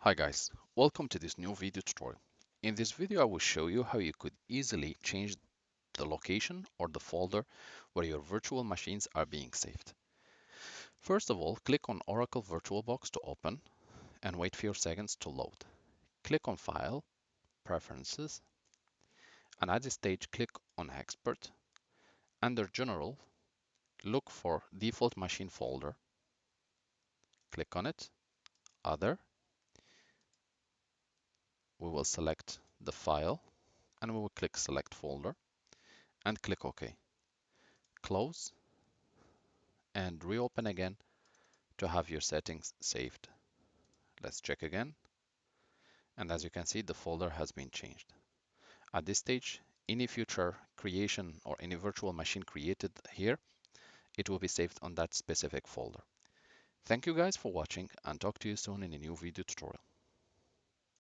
Hi guys, welcome to this new video tutorial. In this video I will show you how you could easily change the location or the folder where your virtual machines are being saved. First of all, click on Oracle VirtualBox to open and wait few seconds to load. Click on File, Preferences, and at this stage click on Export. Under General, look for Default Machine folder. Click on it, Other. We will select the file and we will click Select Folder and click OK. Close and reopen again to have your settings saved. Let's check again. And as you can see, the folder has been changed. At this stage, any future creation or any virtual machine created here, it will be saved on that specific folder. Thank you guys for watching and talk to you soon in a new video tutorial.